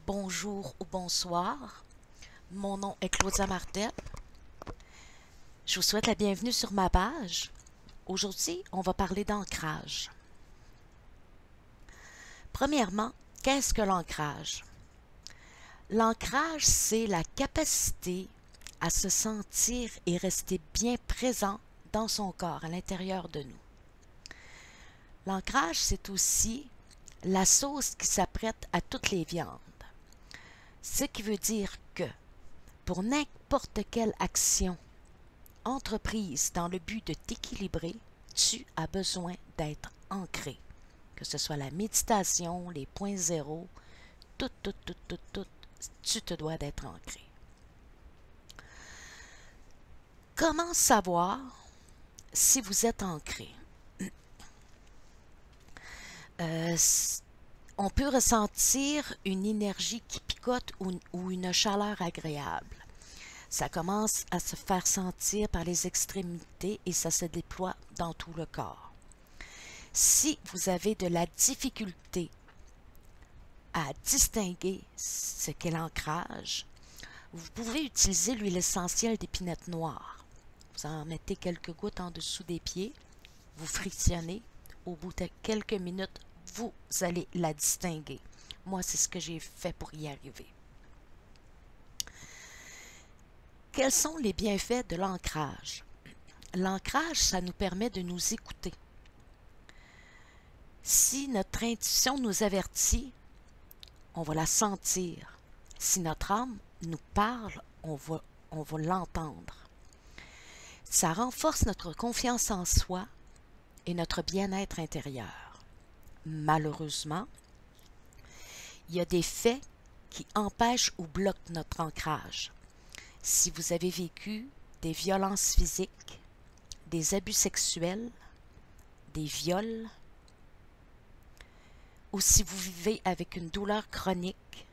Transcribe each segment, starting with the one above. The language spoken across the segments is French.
bonjour ou bonsoir. Mon nom est Claudia Martel. Je vous souhaite la bienvenue sur ma page. Aujourd'hui, on va parler d'ancrage. Premièrement, qu'est-ce que l'ancrage? L'ancrage, c'est la capacité à se sentir et rester bien présent dans son corps, à l'intérieur de nous. L'ancrage, c'est aussi la sauce qui s'apprête à toutes les viandes. Ce qui veut dire que pour n'importe quelle action entreprise dans le but de t'équilibrer, tu as besoin d'être ancré. Que ce soit la méditation, les points zéro, tout, tu te dois d'être ancré. Comment savoir si vous êtes ancré? On peut ressentir une énergie qui picote ou une chaleur agréable. Ça commence à se faire sentir par les extrémités et ça se déploie dans tout le corps. Si vous avez de la difficulté à distinguer ce qu'est l'ancrage, vous pouvez utiliser l'huile essentielle d'épinette noire. Vous en mettez quelques gouttes en dessous des pieds, vous frictionnez, au bout de quelques minutes, vous allez la distinguer. Moi, c'est ce que j'ai fait pour y arriver. Quels sont les bienfaits de l'ancrage? L'ancrage, ça nous permet de nous écouter. Si notre intuition nous avertit, on va la sentir. Si notre âme nous parle, on va l'entendre. Ça renforce notre confiance en soi et notre bien-être intérieur. Malheureusement, il y a des faits qui empêchent ou bloquent notre ancrage. Si vous avez vécu des violences physiques, des abus sexuels, des viols, ou si vous vivez avec une douleur chronique,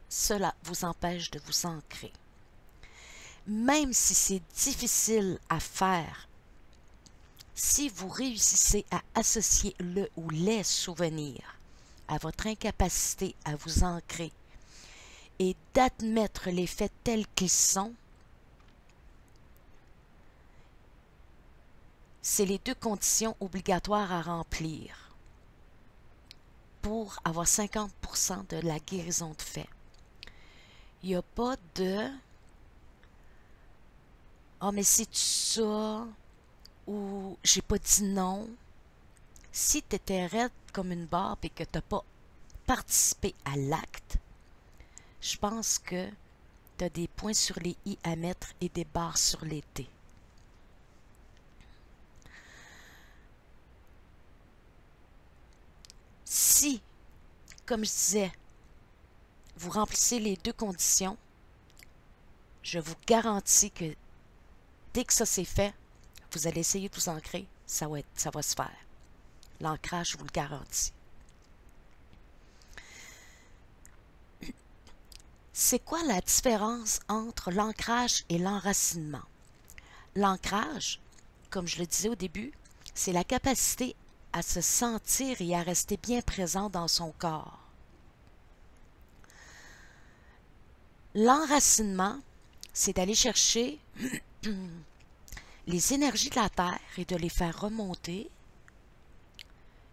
cela vous empêche de vous ancrer. Même si c'est difficile à faire, si vous réussissez à associer le ou les souvenirs à votre incapacité à vous ancrer et d'admettre les faits tels qu'ils sont, c'est les deux conditions obligatoires à remplir pour avoir 50% de la guérison de fait. Il n'y a pas de « Ah, mais c'est ça » ou « J'ai pas dit non ». Si tu étais raide comme une barbe et que tu n'as pas participé à l'acte, je pense que tu as des points sur les i à mettre et des barres sur les t. Si, comme je disais, vous remplissez les deux conditions, je vous garantis que dès que ça c'est fait, vous allez essayer de vous ancrer, ça va se faire. L'ancrage, je vous le garantis. C'est quoi la différence entre l'ancrage et l'enracinement? L'ancrage, comme je le disais au début, c'est la capacité à se sentir et à rester bien présent dans son corps. L'enracinement, c'est d'aller chercher les énergies de la Terre et de les faire remonter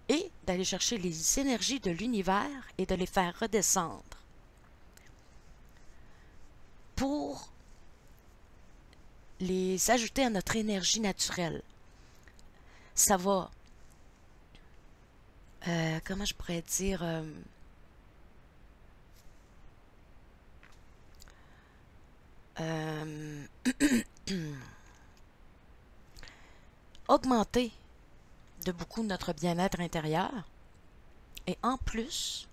et d'aller chercher les énergies de l'univers et de les faire redescendre pour les ajouter à notre énergie naturelle. Ça va, comment je pourrais dire, augmenter de beaucoup notre bien-être intérieur et en plus,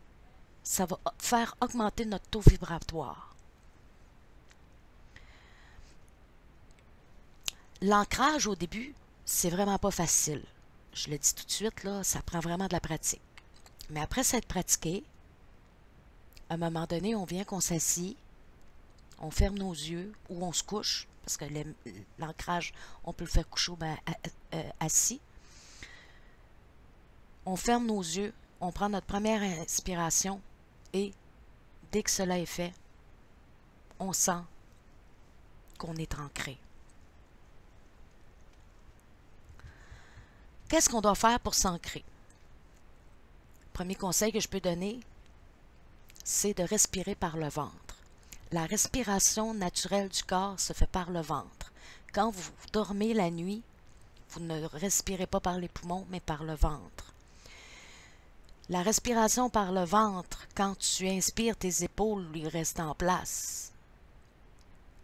ça va faire augmenter notre taux vibratoire. L'ancrage au début, c'est vraiment pas facile. Je le dis tout de suite, là, ça prend vraiment de la pratique. Mais après s'être pratiqué, à un moment donné, on vient qu'on s'assit, on ferme nos yeux ou on se couche, parce que l'ancrage, on peut le faire coucher ou assis. On ferme nos yeux, on prend notre première inspiration et dès que cela est fait, on sent qu'on est ancré. Qu'est-ce qu'on doit faire pour s'ancrer? Premier conseil que je peux donner, c'est de respirer par le ventre. La respiration naturelle du corps se fait par le ventre. Quand vous dormez la nuit, vous ne respirez pas par les poumons, mais par le ventre. La respiration par le ventre, quand tu inspires, tes épaules lui restent en place.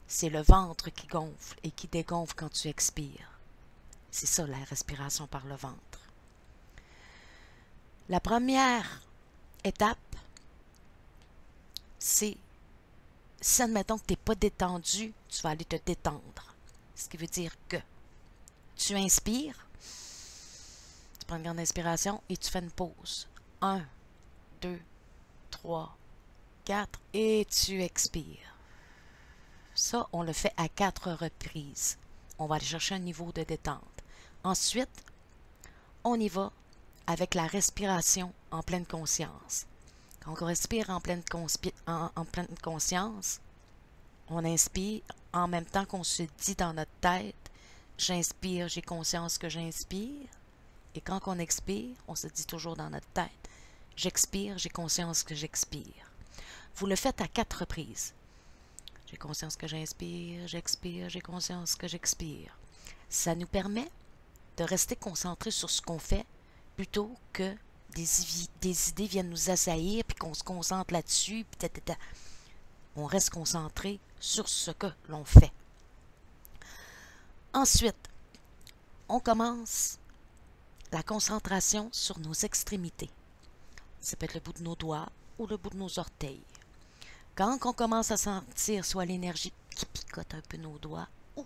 C'est le ventre qui gonfle et qui dégonfle quand tu expires. C'est ça la respiration par le ventre. La première étape, c'est, si admettons que tu n'es pas détendu, tu vas aller te détendre. Ce qui veut dire que tu inspires, tu prends une grande inspiration et tu fais une pause. 1, 2, 3, 4 et tu expires. Ça, on le fait à 4 reprises. On va aller chercher un niveau de détente. Ensuite, on y va avec la respiration en pleine conscience. Quand on respire en pleine conscience, on inspire en même temps qu'on se dit dans notre tête, j'inspire, j'ai conscience que j'inspire. Et quand on expire, on se dit toujours dans notre tête, j'expire, j'ai conscience que j'expire. Vous le faites à 4 reprises. J'ai conscience que j'inspire, j'expire, j'ai conscience que j'expire. Ça nous permet de rester concentrés sur ce qu'on fait plutôt que des idées viennent nous assaillir puis qu'on se concentre là-dessus. On reste concentré sur ce que l'on fait. Ensuite, on commence la concentration sur nos extrémités. Ça peut être le bout de nos doigts ou le bout de nos orteils. Quand on commence à sentir soit l'énergie qui picote un peu nos doigts ou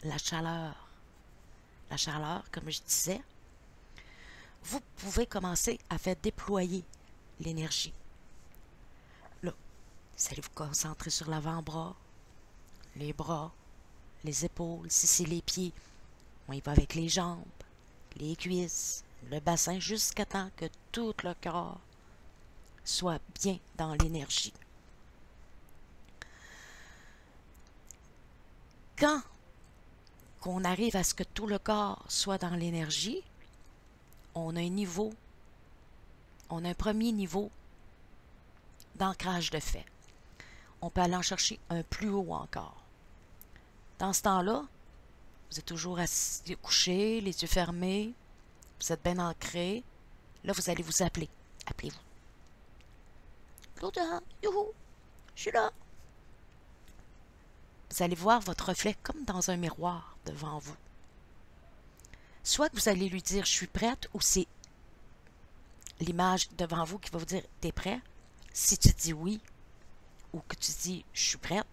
la chaleur, comme je disais, vous pouvez commencer à faire déployer l'énergie. Là, vous allez vous concentrer sur l'avant-bras, les bras, les épaules, si c'est les pieds, on y va avec les jambes, les cuisses, le bassin, jusqu'à temps que tout le corps soit bien dans l'énergie. Quand on arrive à ce que tout le corps soit dans l'énergie, on a un premier niveau d'ancrage de fait. On peut aller en chercher un plus haut encore. Dans ce temps-là, vous êtes toujours assis, couché, les yeux fermés, vous êtes bien ancré. Là, vous allez vous appeler. Appelez-vous. Claudia, youhou, je suis là. Vous allez voir votre reflet comme dans un miroir devant vous. Soit que vous allez lui dire « je suis prête » ou c'est l'image devant vous qui va vous dire « t'es prêt ». Si tu dis oui ou que tu dis « je suis prête »,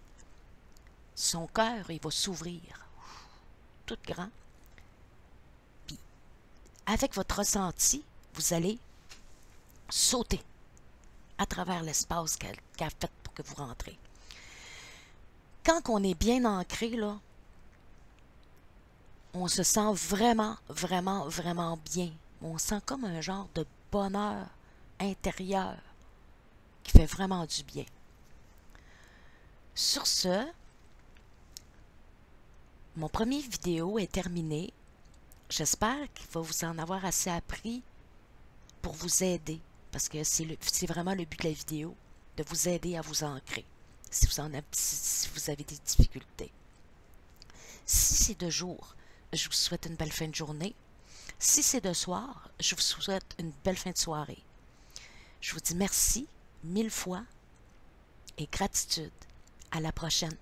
son cœur, il va s'ouvrir tout grand. Puis, avec votre ressenti, vous allez sauter à travers l'espace qu'elle a fait pour que vous rentrez. Quand on est bien ancré, là, on se sent vraiment, vraiment, vraiment bien. On sent comme un genre de bonheur intérieur qui fait vraiment du bien. Sur ce, mon premier vidéo est terminé. J'espère qu'il va vous en avoir assez appris pour vous aider, parce que c'est vraiment le but de la vidéo, de vous aider à vous ancrer, si vous avez des difficultés. Si c'est de jour, je vous souhaite une belle fin de journée. Si c'est de soir, je vous souhaite une belle fin de soirée. Je vous dis merci 1000 fois et gratitude. À la prochaine.